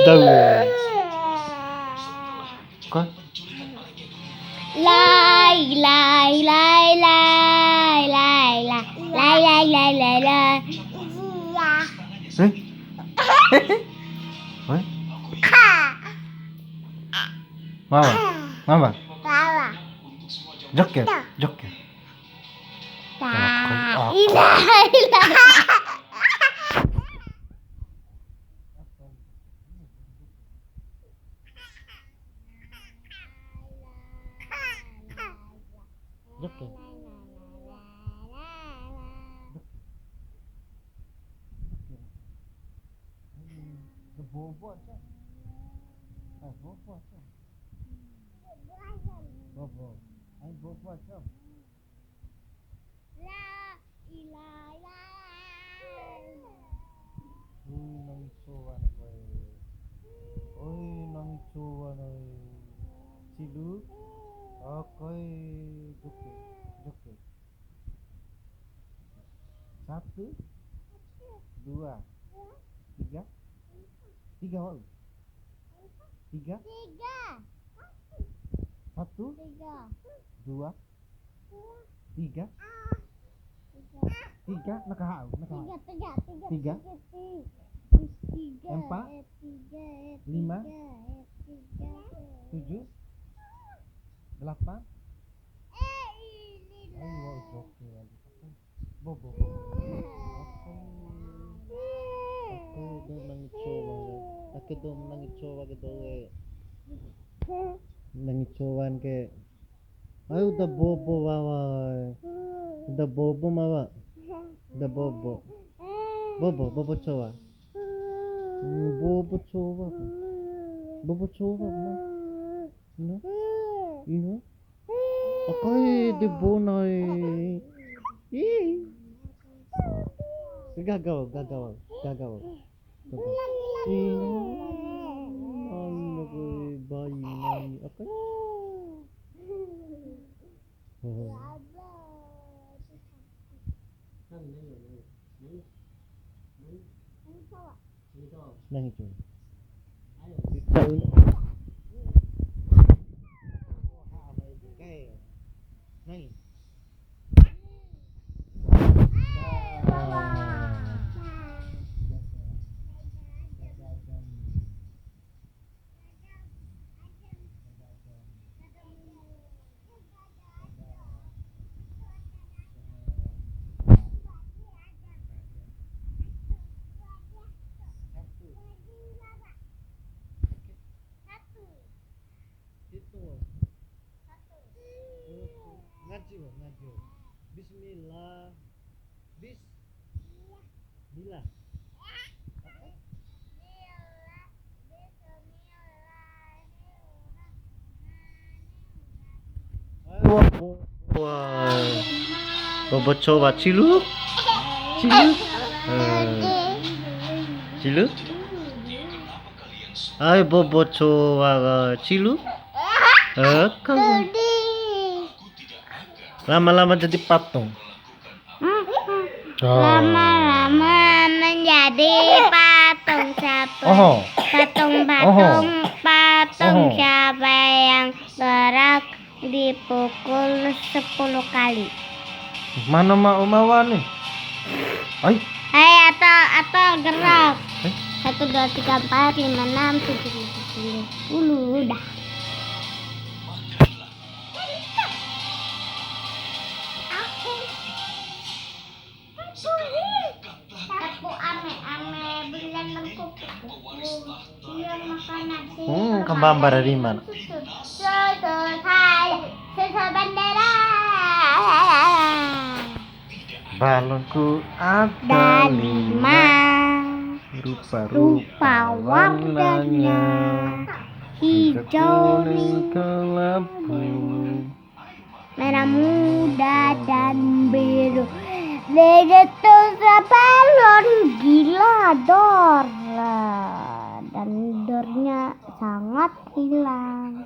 Tahu. Kok? Lai lai lai lai lai lai lai lai lai lai lai. Hah? Mama, mama. Salah. Joket, joket. Ilah ilah. Joket. Bobo aja. Bobo aja. Bobo. Ay bobo aja. La ilah ilah. Nang cowan kowe. Oi nang cowan oi. Cilu. Oke, joket, joket. 1, 2, 3. 3 wal. 3. 1, 2, 3. 3 nakahau, nakahau. 3. 4. 5. 7. 8. Ayo joket lagi. Bobo. Aku udah nangis coba. Aku udah nangis coba gitu nangis coban ke. Ayo udah bobo bawa. Udah bobo mawa. Udah bobo. Bobo coba. Bobo coba. Bobo coba. No. Ino. Akai di bonai. Gagal. Ino. Anak bayi nani. Akai. Nangis coba. Nangis. Ngaji. Bismillah. Bismillah. Wah. Bobo coba cilu. Cilu. Ayo bobo coba cilu. Lama-lama jadi patung. Lama-lama menjadi patung siapa? Patung siapa yang gerak dipukul 10 kali? Mana mau nih? Ay. Atau gerak. 1, 2, 3, 4, 5, 6, 7, 8, 9, 10. Udah. Aku ame belian lengkup. Iya makanan. Kembang dari mana? Susu bendera. Balonku ada ada 5 rupa-rupa rupa warnanya. warnanya, hijau, Kuning, kelabu. merah muda dan biru. Begitu balon gila dor, dan dornya sangat hilang.